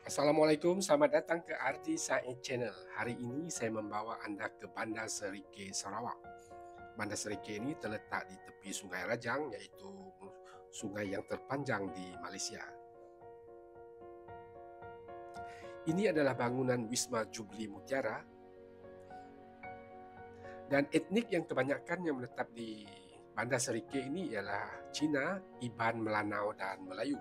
Assalamualaikum, selamat datang ke Arti Said Channel. Hari ini saya membawa anda ke Bandar Serike, Sarawak. Bandar Serike ini terletak di tepi Sungai Rajang, iaitu sungai yang terpanjang di Malaysia. Ini adalah bangunan Wisma Jubli Mutiara dan etnik yang kebanyakan yang menetap di Bandar Serike ini ialah Cina, Iban, Melanau dan Melayu.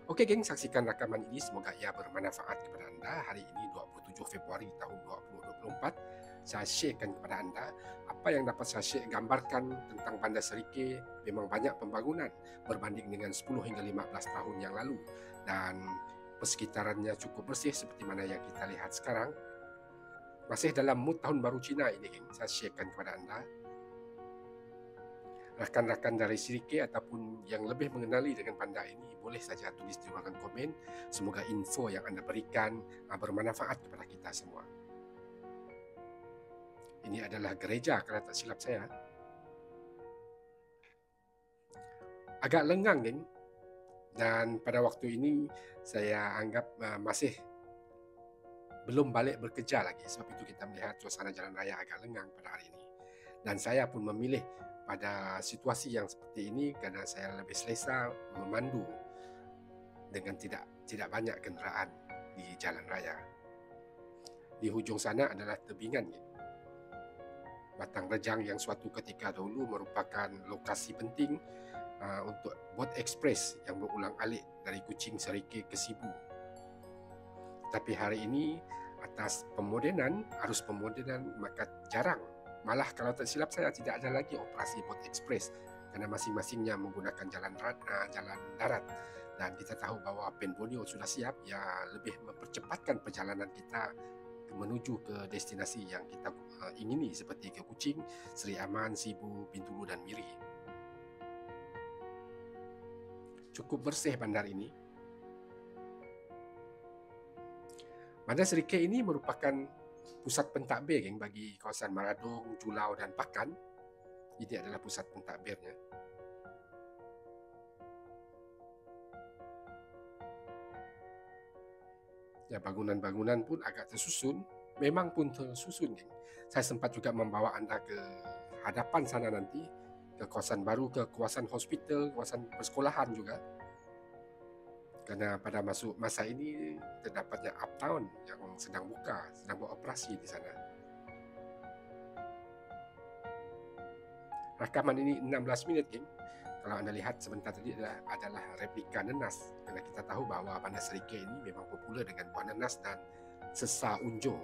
Okey geng, saksikan rakaman ini, semoga ia bermanfaat kepada anda. Hari ini 27 Februari tahun 2024. Saya sharekan kepada anda apa yang dapat saya gambarkan tentang Bandar Serike. Memang banyak pembangunan berbanding dengan 10 hingga 15 tahun yang lalu, dan persekitarannya cukup bersih seperti mana yang kita lihat sekarang. Masih dalam mood tahun baru Cina ini geng, saya sharekan kepada anda. Rakan-rakan dari Serike ataupun yang lebih mengenali dengan bandar ini, boleh saja tulis di ruangan komen. Semoga info yang anda berikan bermanfaat kepada kita semua. Ini adalah gereja kalau tak silap saya. Agak lengang geng, dan pada waktu ini saya anggap masih belum balik bekerja lagi. Sebab itu kita melihat suasana jalan raya agak lengang pada hari ini. Dan saya pun memilih pada situasi yang seperti ini kerana saya lebih selesa memandu dengan tidak banyak kenderaan di jalan raya. Di hujung sana adalah tebingan Batang Rejang yang suatu ketika dahulu merupakan lokasi penting untuk bot ekspres yang berulang-alik dari Kuching Serike ke Sibu. Tapi hari ini atas pemodenan, arus pemodenan, maka jarang. Malah kalau tak silap saya tidak ada lagi operasi bot ekspres kerana masing-masingnya menggunakan jalan darat. Dan kita tahu bahawa Pen Borneo sudah siap, ya lebih mempercepatkan perjalanan kita menuju ke destinasi yang kita ingini seperti ke Kuching, Seri Aman, Sibu, Bintulu dan Miri. Cukup bersih bandar ini. Bandar Serike ini merupakan pusat pentadbir bagi kawasan Maradong, Julau dan Pakan. Ini adalah pusat pentadbirnya. Ya, bangunan-bangunan pun agak tersusun. Memang pun tersusun geng. Saya sempat juga membawa anda ke hadapan sana nanti, ke kawasan baru, ke kawasan hospital, kawasan persekolahan juga. Kerana pada masa ini terdapatnya Uptown yang sedang beroperasi di sana. Rakaman ini 16 minit geng. Kalau anda lihat sebentar tadi adalah replika nenas, kerana kita tahu bahawa Bandar Serike ini memang popular dengan buah nenas dan sesa unjo.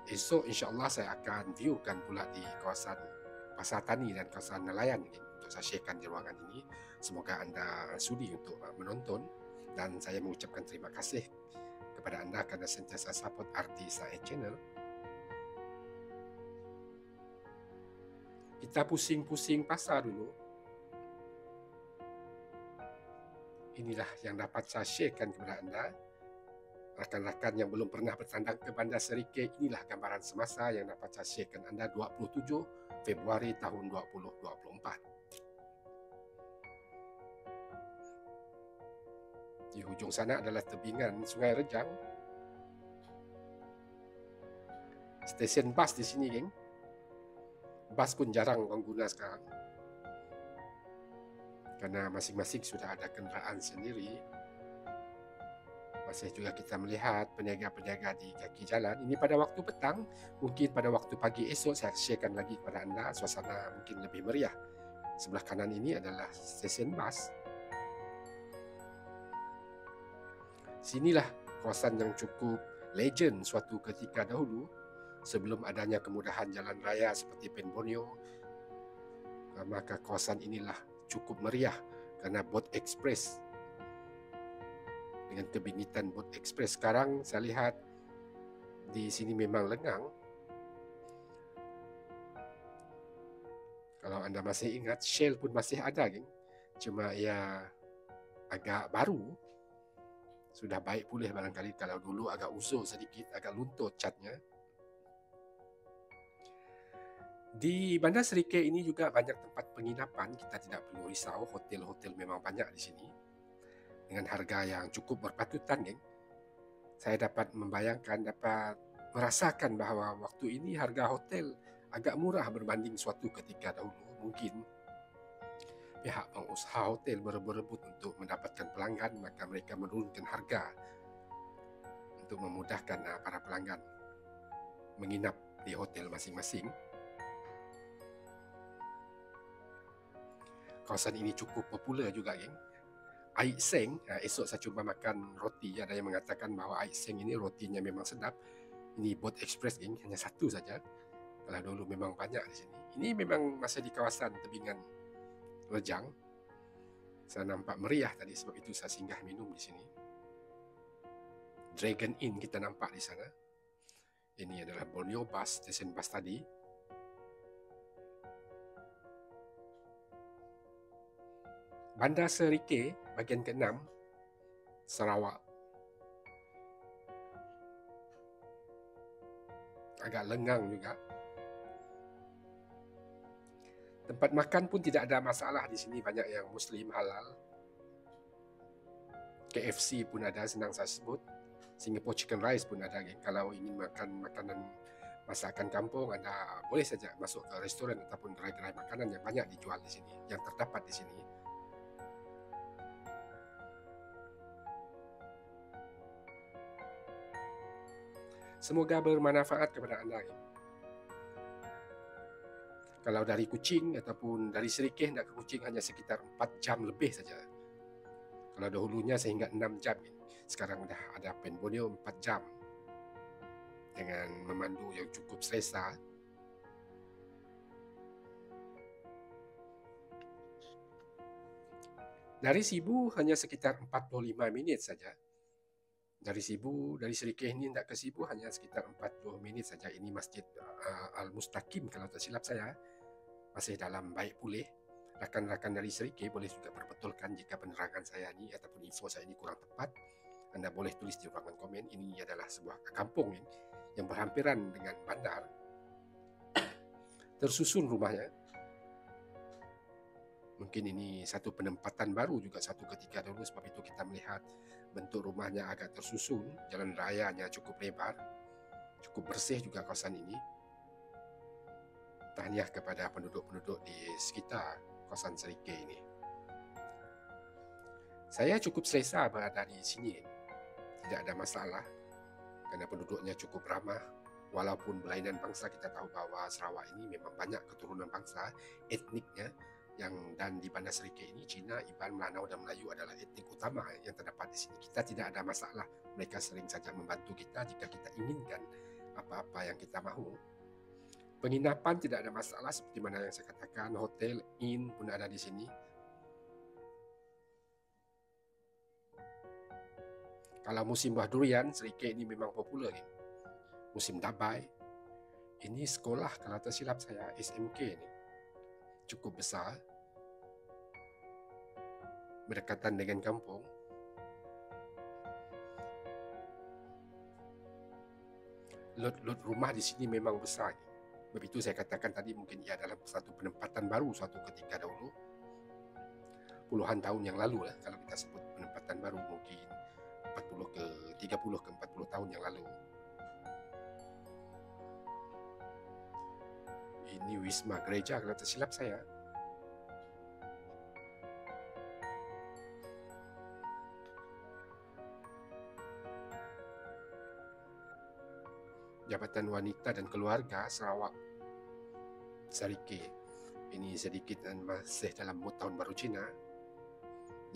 Esok insya-Allah saya akan viewkan pula di kawasan Pasar Tani dan kawasan nelayan untuk saya sharekan di ruangan ini. Semoga anda sudi untuk menonton, dan saya mengucapkan terima kasih kepada anda kerana sentiasa support Arti Said Channel. Kita pusing-pusing pasar dulu. Inilah yang dapat saya sharekan kepada anda. Rakan-rakan yang belum pernah bertandang ke Bandar Serike, inilah gambaran semasa yang dapat saya sharekan anda 27 Februari tahun 2024. Di hujung sana adalah tebingan Sungai Rejang. Stesen bas di sini geng. Bas pun jarang orang guna sekarang, kerana masing-masing sudah ada kenderaan sendiri. Masih juga kita melihat peniaga-peniaga di kaki jalan. Ini pada waktu petang, mungkin pada waktu pagi esok saya sharekan lagi kepada anda, suasana mungkin lebih meriah. Sebelah kanan ini adalah stesen bas. Sinilah kawasan yang cukup legend suatu ketika dahulu, sebelum adanya kemudahan jalan raya seperti Pen Borneo. Maka kawasan inilah cukup meriah kerana bot ekspres. Dengan kebingitan bot ekspres sekarang, saya lihat di sini memang lengang. Kalau anda masih ingat, Shell pun masih ada geng. Cuma ia agak baru. Sudah baik pulih barangkali. Kalau dulu agak uzur sedikit, agak luntur catnya. Di Bandar Serike ini juga banyak tempat penginapan. Kita tidak perlu risau, hotel-hotel memang banyak di sini. dengan harga yang cukup berpatutan, geng. Saya dapat membayangkan, dapat merasakan bahawa waktu ini harga hotel agak murah berbanding suatu ketika dahulu. Mungkin pihak pengusaha hotel berebut untuk mendapatkan pelanggan, maka mereka menurunkan harga untuk memudahkan para pelanggan menginap di hotel masing-masing. Kawasan ini cukup popular juga, geng. Aik Seng, esok saya cuba makan roti. Ada yang mengatakan bahawa Aik Seng ini rotinya memang sedap. Ini Boat Express, geng, hanya satu saja. Kalau dulu memang banyak di sini. Ini memang masih di kawasan tebingan Rejang. Saya nampak meriah tadi, sebab itu saya singgah minum di sini. Dragon Inn kita nampak di sana. Ini adalah Borneo Bus, stesen bus tadi. Bandar Serike, bahagian ke-6, Sarawak. Agak lengang juga. Tempat makan pun tidak ada masalah di sini, banyak yang Muslim halal. KFC pun ada, senang saya sebut. Singapore Chicken Rice pun ada, geng. Kalau ingin makan makanan masakan kampung, Anda boleh saja masuk ke restoran ataupun gerai-gerai makanan yang banyak dijual di sini, yang terdapat di sini. Semoga bermanfaat kepada anda. Kalau dari Kuching ataupun dari Serikih nak ke Kuching hanya sekitar 4 jam lebih saja. Kalau dahulunya sehingga 6 jam. Sekarang dah ada pen Borneo 4 jam. Dengan memandu yang cukup selesa. Dari Sibu hanya sekitar 45 minit saja. Dari Serikih ini nak ke Sibu hanya sekitar 40 minit saja. Ini Masjid Al-Mustaqim kalau tak silap saya. Masih dalam baik pulih. Rakan-rakan dari Serikih boleh juga perbetulkan jika penerangan saya ini ataupun info saya ini kurang tepat. Anda boleh tulis di ruangan komen. Ini adalah sebuah kampung yang berhampiran dengan bandar. Tersusun rumahnya. Mungkin ini satu penempatan baru juga satu ketika dahulu, sebab itu kita melihat bentuk rumahnya agak tersusun, jalan rayanya cukup lebar, cukup bersih juga kawasan ini. Tahniah kepada penduduk-penduduk di sekitar kawasan Serikih ini. Saya cukup selesa berada di sini, tidak ada masalah kerana penduduknya cukup ramah. Walaupun berlainan bangsa, kita tahu bahawa Sarawak ini memang banyak keturunan bangsa etniknya. Dan di Bandar Serikih ini, Cina, Iban, Melanau dan Melayu adalah etnik utama yang terdapat di sini. Kita tidak ada masalah. Mereka sering saja membantu kita jika kita inginkan apa-apa yang kita mahu. Penginapan tidak ada masalah, seperti mana yang saya katakan. Hotel, inn pun ada di sini. Kalau musim buah durian, Serikih ini memang popular. Musim dabai. Ini sekolah, kalau tak silap saya, SMK ini. Cukup besar, berdekatan dengan kampung. Lot rumah di sini memang besar. Begitu saya katakan tadi, mungkin ia adalah satu penempatan baru suatu ketika dahulu. Puluhan tahun yang lalu lah, kalau kita sebut penempatan baru, mungkin 30 ke 40 tahun yang lalu. Ini Wisma Gereja kalau tersilap saya. Jabatan Wanita dan Keluarga Sarawak Serikih. Ini sedikit dan masih dalam mood tahun baru Cina.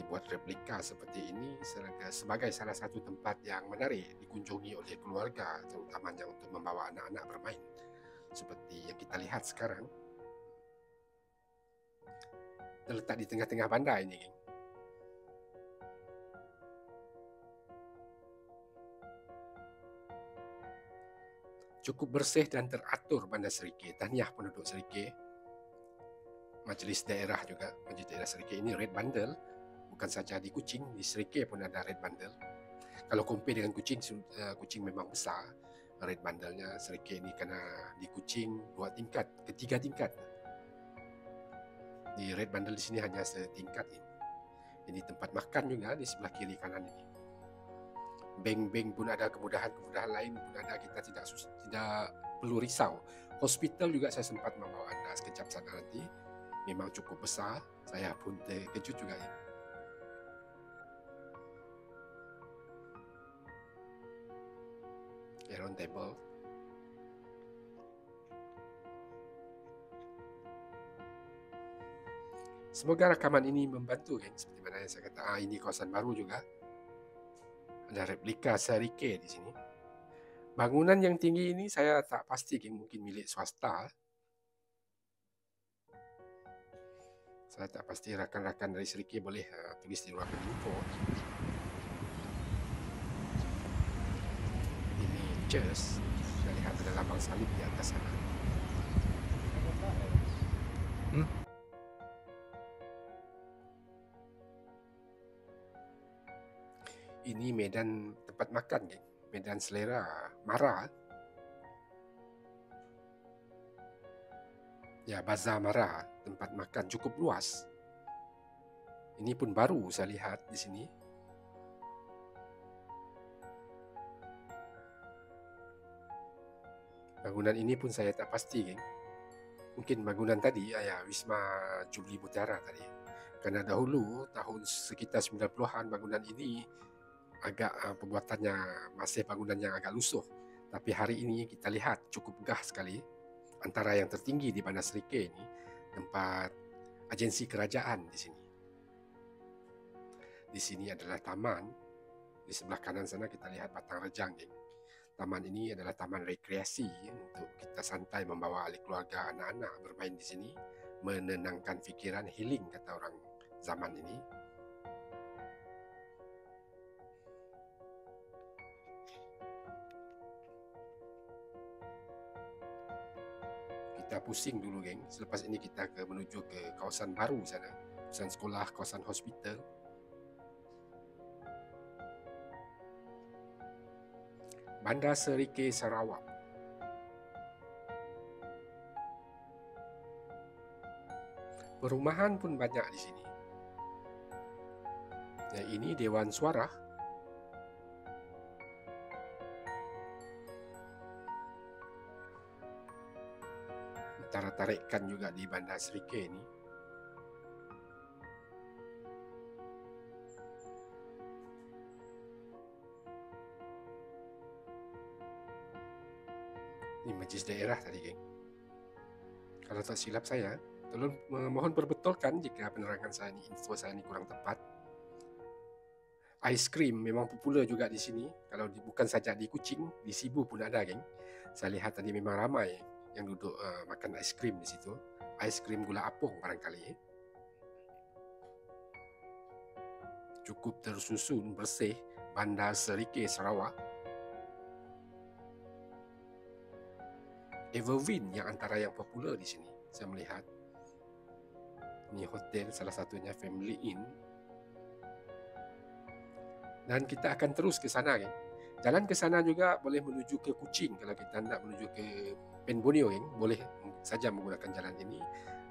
Dibuat replika seperti ini sebagai salah satu tempat yang menarik dikunjungi oleh keluarga, terutamanya untuk membawa anak-anak bermain. Seperti yang kita lihat sekarang, terletak di tengah-tengah bandar ini, geng. Cukup bersih dan teratur Bandar Serikih. Tahniah penduduk Serikih. Majlis daerah juga, Majlis daerah Serikih ini Red Bundle. Bukan saja di Kuching, di Serikih pun ada Red Bundle. Kalau compare dengan Kuching, Kuching memang besar. Red Bundle-nya Serikih ini kerana di Kuching 2 tingkat, ke 3 tingkat. Di Red Bundle di sini hanya setingkat ini. Ini tempat makan juga di sebelah kiri kanan ini. Bank-bank pun ada, kemudahan-kemudahan lain pun ada, kita tidak perlu risau. Hospital juga saya sempat membawa Anda sekejap sana nanti. Memang cukup besar, saya pun terkejut juga ya. Round table. Semoga rakaman ini membantu, kan? Seperti mana yang saya kata, ini kawasan baru juga. Ada replika Serike di sini. Bangunan yang tinggi ini saya tak pasti, kan? Mungkin milik swasta. Saya tak pasti, rakan-rakan dari Serike boleh tulis di ruangan info. Ini church. Saya lihat ada lambang salib di atas sana. Ini medan tempat makan, kan? Medan selera Mara. Ya, Bazar Mara, tempat makan cukup luas. Ini pun baru saya lihat di sini. Bangunan ini pun saya tak pasti, kan? Mungkin bangunan tadi, ya Wisma Jubli Mutiara tadi. Karena dahulu, tahun sekitar 90-an, bangunan ini agak pembuatannya masih bangunan yang agak lusuh. Tapi hari ini kita lihat cukup megah sekali. Antara yang tertinggi di Bandar Serike ini, tempat agensi kerajaan di sini. Di sini adalah taman. Di sebelah kanan sana kita lihat Batang Rejang. Taman ini adalah taman rekreasi untuk kita santai membawa ahli keluarga, anak-anak bermain di sini, menenangkan fikiran, healing kata orang zaman ini. Kita pusing dulu, geng. Selepas ini kita menuju ke kawasan baru sana, kawasan sekolah, kawasan hospital. Bandar Serike Sarawak. Perumahan pun banyak di sini. Dan ini Dewan Suara. Tarik-tarikan juga di Bandar Serike ini. Ini majlis daerah tadi, geng. Kalau tak silap saya, tolong mohon perbetulkan jika penerangan saya ini, info saya ini kurang tepat. Ais krim memang popular juga di sini. Kalau bukan saja di Kuching, di Sibu pun ada, geng. Saya lihat tadi memang ramai yang duduk makan ais krim di situ. Ais krim gula apung barangkali. Cukup tersusun bersih. Bandar Serike Sarawak. Everwin yang antara yang popular di sini. Saya melihat ini hotel, salah satunya Family Inn. Dan kita akan terus ke sana, kan? Jalan ke sana juga boleh menuju ke Kuching. Kalau kita nak menuju ke Pen Borneo, kan? Boleh saja menggunakan jalan ini.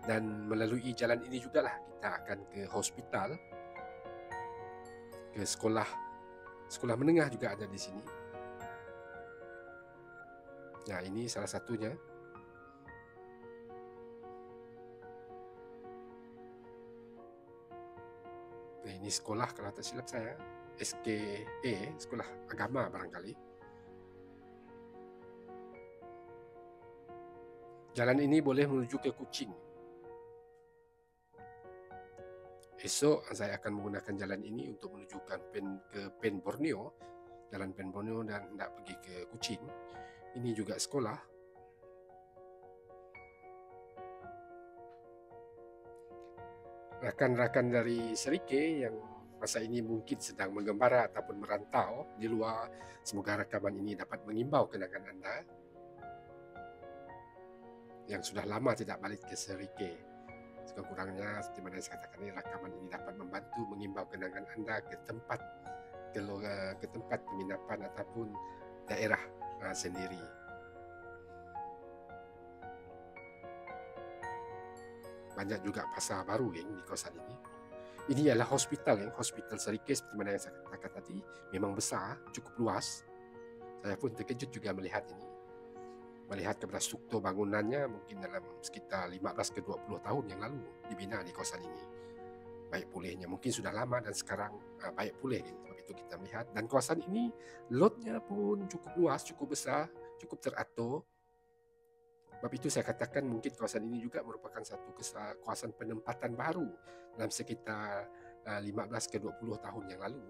Dan melalui jalan ini jugalah kita akan ke hospital, ke sekolah. Sekolah menengah juga ada di sini. Nah, ini salah satunya. Nah, ini sekolah kalau tak silap saya. SKA, sekolah agama barangkali. Jalan ini boleh menuju ke Kuching. Esok saya akan menggunakan jalan ini untuk menuju ke Pen Borneo. Jalan Pen Borneo dan hendak pergi ke Kuching. Ini juga sekolah. Rakan-rakan dari Serike yang masa ini mungkin sedang mengembara ataupun merantau di luar, semoga rakaman ini dapat mengimbau kenangan anda yang sudah lama tidak balik ke Serike. Sekurang-kurangnya, seperti mana saya katakan ini, rakaman ini dapat membantu mengimbau kenangan anda ke tempat penginapan ataupun daerah sendiri. Banyak juga pasar baru, geng, di kawasan ini. Ini adalah hospital, yang hospital Serike seperti mana yang saya katakan tadi, memang besar, cukup luas. Saya pun terkejut juga melihat ini. Melihat kepada struktur bangunannya mungkin dalam sekitar 15 ke 20 tahun yang lalu dibina di kawasan ini. Baik pulihnya mungkin sudah lama dan sekarang baik pulih kan. Sebab itu kita melihat, dan kawasan ini lotnya pun cukup luas, cukup besar, cukup teratur. Sebab itu saya katakan mungkin kawasan ini juga merupakan satu kawasan penempatan baru dalam sekitar 15 ke 20 tahun yang lalu.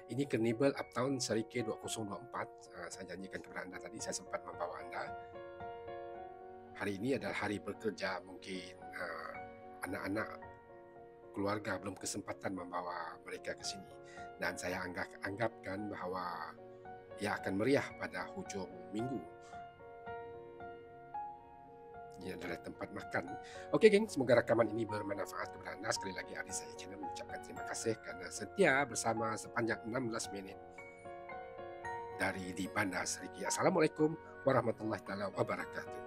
Ini Carnival Uptown Serike 2024. Saya janjikan kepada anda tadi, saya sempat membawa anda. Hari ini adalah hari bekerja, mungkin anak-anak keluarga belum kesempatan membawa mereka ke sini. Dan saya anggapkan bahawa ia akan meriah pada hujung minggu. Ini adalah tempat makan. Okey geng, semoga rakaman ini bermanfaat kepada anda. Sekali lagi Ari saya channel mengucapkan terima kasih kerana setia bersama sepanjang 16 minit dari di Bandar Serike. Assalamualaikum warahmatullahi wabarakatuh.